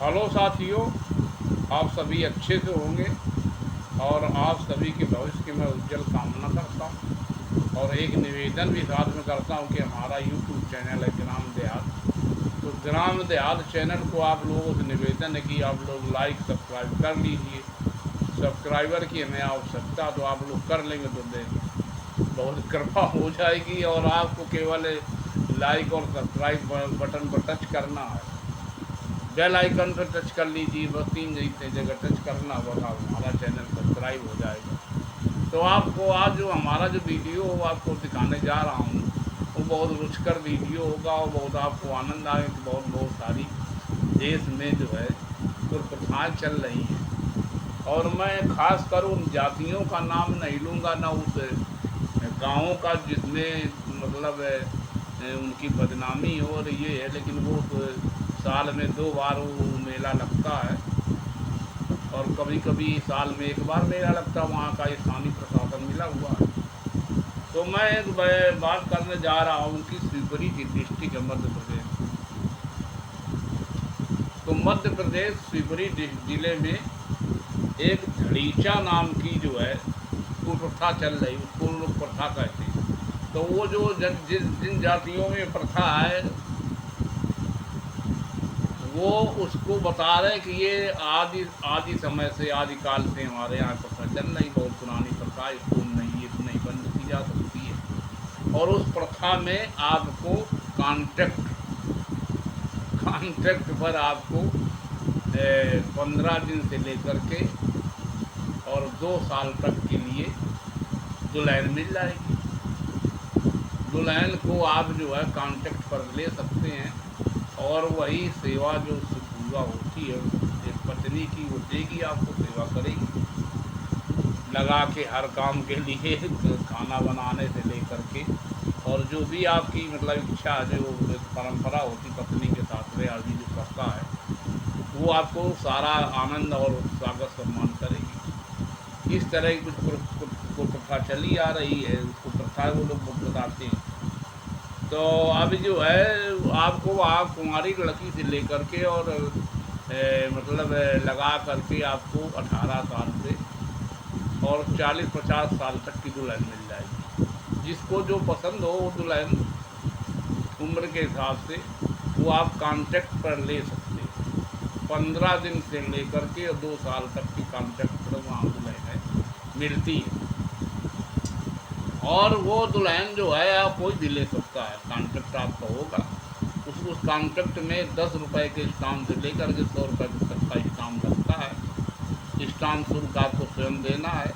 Hello साथियों, आप सभी अच्छे से होंगे और आप सभी के भविष्य की मैं उज्जवल कामना करता हूँ। और एक निवेदन भी साथ में करता हूँ कि हमारा यूट्यूब चैनल है ग्राम देहात, तो ग्राम देहात चैनल को आप लोगों से निवेदन है कि आप लोग लाइक सब्सक्राइब कर लीजिए। सब्सक्राइबर की हमें आवश्यकता तो आप लोग कर लेंगे तो बहुत कृपा हो जाएगी। और आपको केवल लाइक और सब्सक्राइब बटन पर टच करना है, बेल आइकन पर टच कर लीजिए, बस तीन जगह टच करना, बस आप हमारा चैनल सब्सक्राइब हो जाएगा। तो आपको आज जो हमारा जो वीडियो हो आपको दिखाने जा रहा हूँ वो बहुत रुचिकर वीडियो होगा और बहुत आपको आनंद आए कि बहुत बहुत सारी देश में जो है कुप्रथाएँ चल रही हैं। और मैं खास कर उन जातियों का नाम नहीं लूँगा, ना उस गाँवों का जिसमें मतलब उनकी बदनामी हो रही है, लेकिन वो साल में 2 बार वो मेला लगता है और कभी कभी साल में 1 बार मेला लगता है। वहाँ का स्थानीय प्रशासन मिला हुआ है। तो मैं एक बात करने जा रहा हूँ कि शिवपुरी की डिस्ट्रिक्ट है मध्य प्रदेश। तो मध्य प्रदेश शिवपुरी जिले में एक धड़ीचा नाम की जो है कुप्रथा चल रही, उसको लोग प्रथा कहते हैं। तो वो जो जिन जातियों में प्रथा है वो उसको बता रहे कि ये आदि आदि समय से, आदि काल से हमारे यहाँ प्रथा चल रही, बहुत पुरानी प्रथा है, इसको नहीं बंद की जा सकती है। और उस प्रथा में आपको कॉन्ट्रैक्ट कॉन्ट्रैक्ट पर आपको 15 दिन से लेकर के और 2 साल तक के लिए दुल्हन मिल जाएगी। दुल्हन को आप जो है कॉन्ट्रैक्ट पर ले सकते हैं और वही सेवा जो उससे पूरा होती है एक पत्नी की, वो देगी, आपको सेवा करेगी लगा के हर काम के लिए खाना बनाने से लेकर के। और जो भी आपकी मतलब इच्छा है, जो परंपरा होती पत्नी के साथ में आदमी जो करता है वो आपको सारा आनंद और स्वागत सम्मान करेगी। इस तरह की कुछ प्रथा चली आ रही है, उसको प्रथा वो लोग बताते हैं। तो अभी जो है आपको वहाँ कुंवारी लड़की से लेकर के और मतलब लगा करके आपको 18 साल से और 40-50 साल तक की दुल्हन मिल जाएगी। जिसको जो पसंद हो वो दुल्हन उम्र के हिसाब से वो आप कॉन्ट्रैक्ट पर ले सकते हैं। 15 दिन से लेकर के और 2 साल तक की कॉन्ट्रैक्ट पर वहाँ दुल्हन मिलती है। और वो दुल्हन जो है आप कोई भी ले सकता है, कॉन्ट्रैक्ट आपका होगा। उस कॉन्ट्रैक्ट में 10 रुपये के स्टाम्प से लेकर के 100 रुपये तक का स्टाम्प लगता है। स्टाम्प शुल्क आपको स्वयं देना है।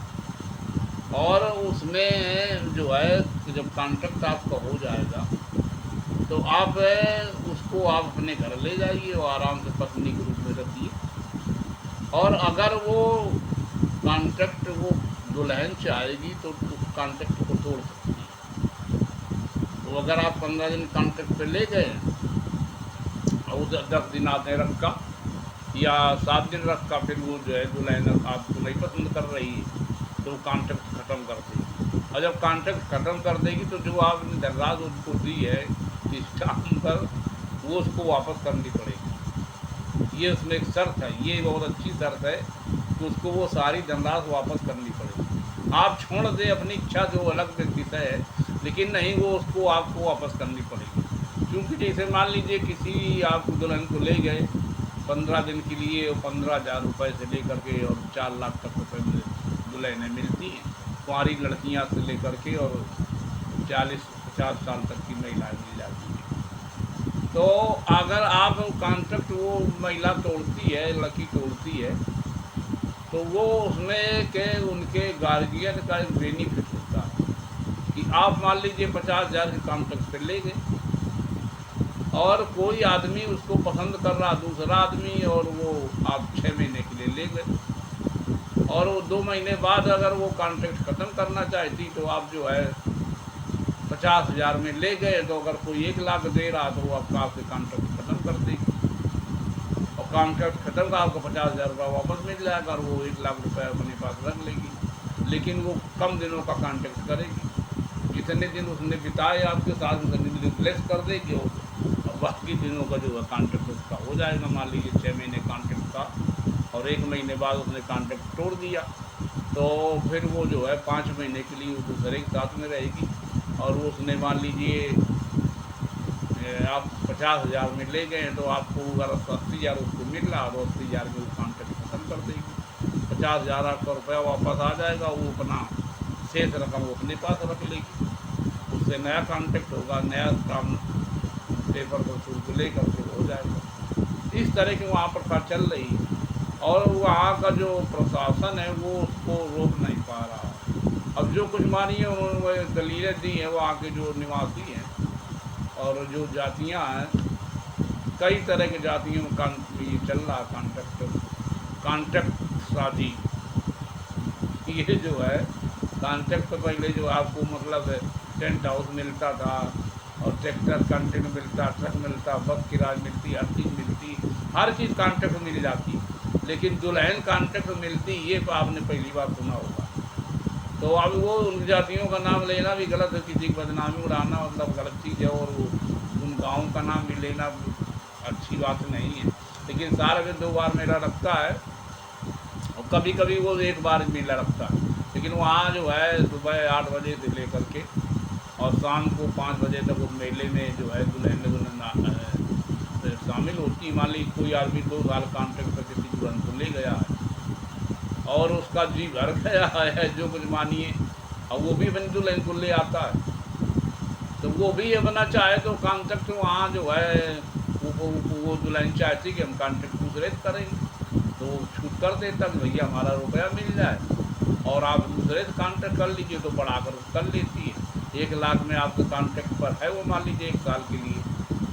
और उसमें जो है जब कॉन्ट्रैक्ट आपका हो जाएगा तो आप उसको आप अपने घर ले जाइए और आराम से पत्नी के रूप में रखिए। और अगर वो कॉन्ट्रैक्ट वो दुल्हन चाहेगी तो उस कॉन्ट्रैक्ट को तोड़ सकती है। तो अगर आप 15 दिन कॉन्ट्रैक्ट पे ले गए और 10 दिन आपने रखा या 7 दिन रखा, फिर वो जो है दुल्हन आपको नहीं पसंद कर रही है तो वो कॉन्ट्रैक्ट ख़त्म कर देगी। और जब कॉन्ट्रैक्ट ख़त्म कर देगी तो जो आपने धनराशि उसको दी है स्टाम्प पर, वो उसको वापस करनी पड़ेगी। ये उसमें एक शर्त है, ये बहुत अच्छी शर्त है कि उसको वो सारी धनराशि वापस करनी पड़ेगी। आप छोड़ दें अपनी इच्छा जो अलग विषय है, लेकिन नहीं, वो उसको आपको वापस करनी पड़ेगी। क्योंकि जैसे मान लीजिए किसी आप दुल्हन को ले गए 15 दिन के लिए, 15,000 रुपये से लेकर के और 4 लाख तक रुपये दुल्हनें मिलती हैं कुंवारी लड़कियाँ से लेकर के, और 40-50 साल तक की महिलाएं मिल जाती हैं। तो अगर आप कॉन्ट्रैक्ट वो महिला तोड़ती है, लड़की तोड़ती है, तो वो उसमें के उनके गार्जियन का एक बेनिफिट होता है कि आप मान लीजिए 50,000 के कॉन्ट्रैक्ट पे ले गए और कोई आदमी उसको पसंद कर रहा दूसरा आदमी, और वो आप 6 महीने के लिए ले गए और वो 2 महीने बाद अगर वो कॉन्ट्रैक्ट ख़त्म करना चाहती तो आप जो है 50,000 में ले गए, तो अगर कोई 1 लाख दे रहा तो वो आपके कॉन्ट्रैक्ट ख़त्म कर देगी और कॉन्ट्रैक्ट ख़त्म का आपको 50,000 रुपये वापस मिल जाएगा और वो 1 लाख रुपये अपने पास रख लेगी। लेकिन वो कम दिनों का कॉन्ट्रैक्ट करेगी, जितने दिन उसने बिताए आपके साथ उतने दिन रिप्लेस कर देगी और बाकी दिनों का जो है कॉन्ट्रैक्ट उसका हो जाएगा। मान लीजिए 6 महीने कॉन्ट्रैक्ट था और 1 महीने बाद उसने कॉन्ट्रैक्ट तोड़ दिया, तो फिर वो जो है 5 महीने के लिए वो दूसरे के साथ में रहेगी। और वो उसने मान लीजिए आप 50,000 में ले गए तो आपको अगर 80,000 उसको मिल रहा तो 80,000 में वो कॉन्ट्रैक्ट खत्म कर देगी। 50,000 आपका रुपया वापस आ जाएगा, वो अपना शेष रकम वो अपने पास रख लेगी। उससे नया कॉन्ट्रैक्ट होगा, नया काम पेपर पर शुल्क लेकर के हो जाएगा। इस तरह की वहाँ प्रथा चल रही है और वहाँ का जो प्रशासन है वो उसको रोक नहीं पा रहा है। अब जो कुछ मानिए उन्होंने दलीलें दी हैं वहाँ के जो निवासी हैं और जो जातियाँ हैं, कई तरह की जातियों का ये चल रहा कॉन्ट्रैक्ट शादी। ये जो है कॉन्ट्रैक्ट तो पहले जो आपको मतलब टेंट हाउस मिलता था और ट्रैक्टर कंटेनर मिलता, ट्रक मिलता, बस किराए मिलती, हर चीज़ मिलती, हर चीज़ कॉन्ट्रैक्ट मिल जाती, लेकिन दुल्हन कॉन्ट्रैक्ट मिलती ये तो आपने पहली बार सुना होगा। तो अब वो उन जातियों का नाम लेना भी गलत है, किसी की बदनामी उड़ाना मतलब गलत चीज़ है, और वो उन गाँव का नाम भी लेना अच्छी बात नहीं है। लेकिन साल में 2 बार मेला लगता है और कभी कभी वो 1 बार मेला लगता है, लेकिन वहाँ जो है सुबह 8 बजे से लेकर के और शाम को 5 बजे तक उस मेले में जो है दुल्हन शामिल होती। मान लीजिए कोई आदमी 2 साल कॉन्ट्रैक्ट पर किसी दुल्हन को ले गया है और उसका जी भर गया है जो कुछ मानिए, और वो भी अपनी दुल्हन को ले आता है, तो वो भी अपना चाहे तो कॉन्ट्रैक्ट वहाँ जो है वो दुल्हन चाहती कि हम कॉन्ट्रैक्ट दूसरे से करेंगे तो छूट कर देता कि भैया हमारा रुपया मिल जाए और आप दूसरे से कॉन्ट्रैक्ट कर लीजिए, तो बढ़ाकर कर लेती है। 1 लाख में आपके कॉन्ट्रैक्ट पर है वो मान लीजिए 1 साल के लिए,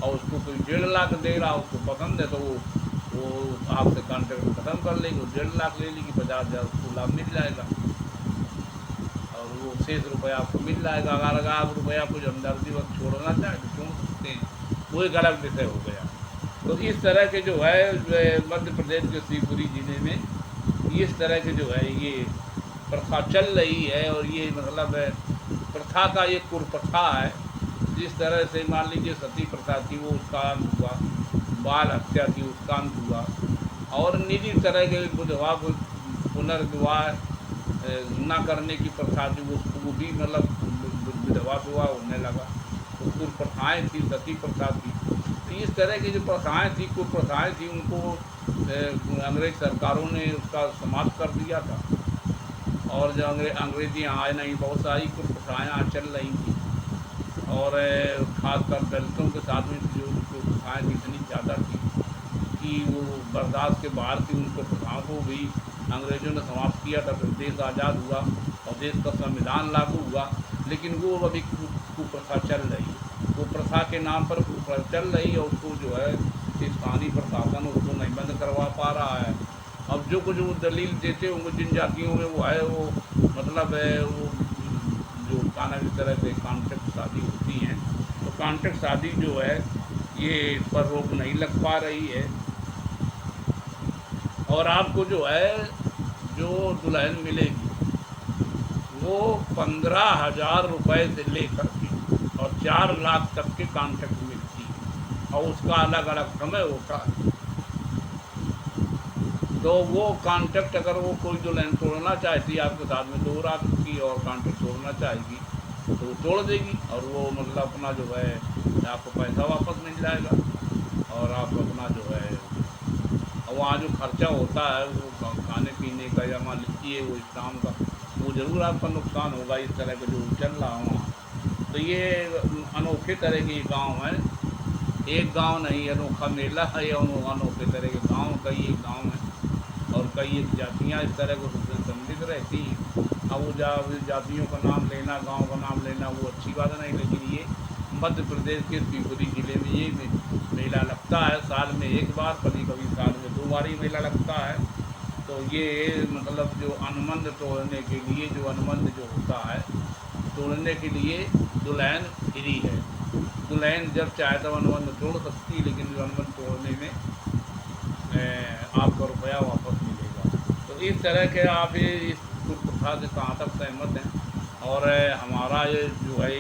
और उसको कोई 1.5 लाख दे रहा, उसको पसंद है तो वो आपसे कॉन्ट्रैक्ट खत्म कर लेगी, 1.5 लाख ले लेगी, 50,000 उसको लाभ मिल जाएगा और वो शेष रुपया आपको मिल जाएगा। अगर आप रुपया कुछ हमदर्दी वक्त छोड़ना चाहें तो छोड़ सकते हैं, वो एक अलग विषय हो गया। तो इस तरह के जो है मध्य प्रदेश के शिवपुरी ज़िले में इस तरह के जो है ये प्रथा चल रही है, और ये मतलब प्रथा का ये कुप्रथा है। जिस तरह से मान लीजिए सती प्रथा थी वो उसका अंत हुआ, बाल हत्या थी उसका अंत हुआ, और निजी तरह के विधवा पुनर्विवाह न करने की प्रथा थी वो भी मतलब विधवा विवाह होने लगा। तो कुप्रथाएँ थी, सती प्रथा थी। तो इस तरह की जो प्रथाएँ थी, कुप्रथाएँ थी, उनको अंग्रेज सरकारों ने उसका समाप्त कर दिया था, और जो अंग्रेजी आए नहीं, बहुत सारी कुप्रथाएँ आज चल रही थी, और ख़ासकर दलितों के साथ में जो कुप्रथाएँ इतनी ज़्यादा थी कि वो बर्दाश्त के बाहर थी। उनको प्रथाओं को भी अंग्रेज़ों ने समाप्त किया था, फिर देश आज़ाद हुआ और देश का संविधान लागू हुआ, लेकिन वो अभी कुप्रथा चल रही है। कुप्रथा के नाम पर कुप्रथा चल रही है, उसको जो है स्थानीय प्रशासन उसको नहीं बंद करवा पा रहा है। अब जो कुछ वो दलील देते होंगे जिन जातियों में वो है, वो मतलब वो जो काना की तरह से कॉन्ट्रैक्ट शादी होती हैं, तो कॉन्ट्रैक्ट शादी जो है ये इस पर रोक नहीं लग पा रही है। और आपको जो है जो दुल्हन मिलेगी वो 15,000 रुपये से लेकर के और 4 लाख तक के कॉन्ट्रैक्ट मिलती है, और उसका अलग अलग समय होता है। तो वो कॉन्ट्रैक्ट अगर वो कोई दुल्हन तोड़ना चाहती है आपके साथ में 2 रात की और कॉन्ट्रैक्ट तोड़ना चाहेगी तो वो तोड़ देगी, और वो मतलब अपना जो है आपको पैसा वापस मिल जाएगा, और आप अपना जो है वहाँ जो खर्चा होता है वो खाने पीने का या मान लीजिए वो इस्लाम का, वो ज़रूर आपका नुकसान होगा। इस तरह का जो चल रहा है वहाँ, तो ये अनोखे तरह के गांव हैं, एक गांव नहीं अनोखा मेला है, या अनोखे तरह के गांव कई एक गाँव हैं और कई एक जातियाँ इस तरह को सम्मिलित रहती हैं। अब वो जातियों का नाम लेना, गांव का नाम लेना वो अच्छी बात नहीं, लेकिन ये मध्य प्रदेश के शिवपुरी ज़िले में ये मेला लगता है साल में 1 बार, कभी कभी साल में 2 बार ही मेला लगता है। तो ये मतलब जो अनुबंध तोड़ने के लिए जो अनुबंध जो होता है तोड़ने के लिए दुल्हन फ्री है। दुल्हन जब चाहे तब अनुबंध तोड़ सकती है, लेकिन जो अनुबंध तोड़ने में आपका रुपया वापस मिलेगा। तो इस तरह के आप इस कुप्रथा से कहाँ तक सहमत हैं? और हमारा ये जो है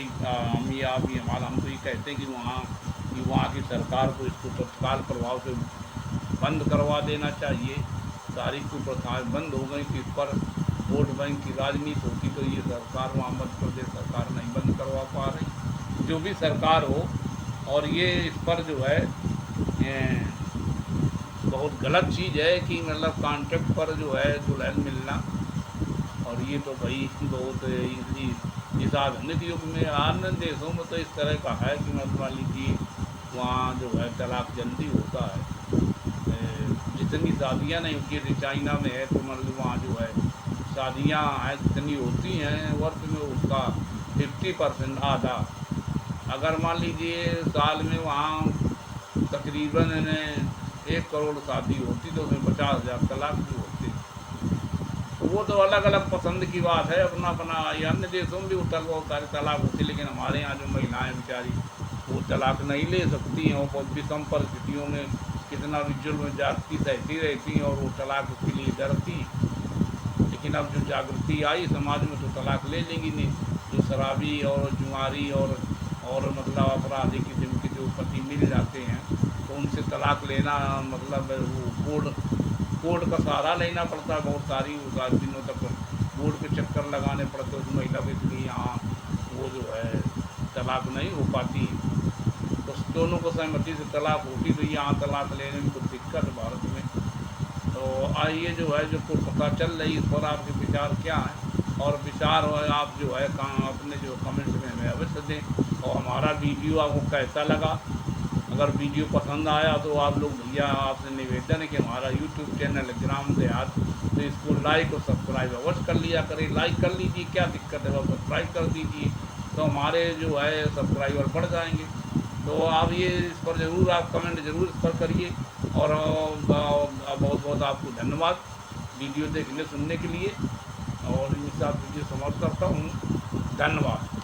हम तो ये कहते हैं कि वहाँ की वहाँ की सरकार को इसको तत्काल प्रभाव से बंद करवा देना चाहिए। सारी कुप्रथाएं बंद हो गई। इस पर वोट बैंक की राजनीति होती तो ये सरकार, वहाँ मध्य प्रदेश सरकार नहीं बंद करवा पा रही। जो भी सरकार हो, और ये इस पर जो है बहुत गलत चीज़ है कि मतलब कॉन्ट्रैक्ट पर जो है दुल्हन मिलना। और ये तो भाई बहुत इस आधुनिक युग में अन्य देशों में तो इस तरह का है कि मतलब मान लीजिए वहाँ जो है तलाक जल्दी होता है। जितनी शादियाँ नहीं होती, चाइना में है तो मतलब वहाँ जो है शादियाँ जितनी होती हैं वर्ष में उसका 50% आधा। अगर मान लीजिए साल में वहाँ तकरीबन 1 करोड़ शादी होती तो उसमें 50,000 तलाक भी होते। तो वो तो अलग अलग पसंद की बात है, अपना अपना। ये अन्य देशों में भी बहुत सारे तलाक होते, लेकिन हमारे यहाँ जो महिलाएं बेचारी वो तलाक नहीं ले सकती हैं। वो बहुत विषम परिस्थितियों में कितना भी जुल्म जाती सहती रहती हैं और वो तलाक के लिए डरती। लेकिन अब जो जागृति आई समाज में तो तलाक ले लेंगी नहीं। जो शराबी और जुआरी और मतलब अपराधी किस्म के जो पति मिल जाते हैं तो उनसे तलाक लेना मतलब वो कोर्ट का सहारा लेना पड़ता है। बहुत सारी दिनों तक कोर्ट के चक्कर लगाने पड़ते उस महिला के, इसलिए यहाँ वो जो है तलाक नहीं हो पाती। तो दोनों को सहमति से तलाक होती तो यहाँ तलाक लेने में कुछ दिक्कत है भारत में। तो आइए जो है जो पता चल रही इस पर आपके विचार क्या हैं, और विचार आप जो है अपने जो कमेंट में हमें अवश्य दें। और हमारा वीडियो आपको कैसा लगा, अगर वीडियो पसंद आया तो आप लोग भैया आपसे निवेदन है कि हमारा यूट्यूब चैनल ग्राम देहात, तो इसको लाइक और सब्सक्राइब अवश्य कर लिया करें। लाइक कर लीजिए, क्या दिक्कत है, सब्सक्राइब कर दीजिए तो हमारे जो है सब्सक्राइबर बढ़ जाएंगे। तो आप ये इस पर ज़रूर आप कमेंट ज़रूर इस पर करिए। और बहुत बहुत आपको धन्यवाद वीडियो देखने सुनने के लिए, और इस साथ वीडियो समाप्त करता हूँ। धन्यवाद।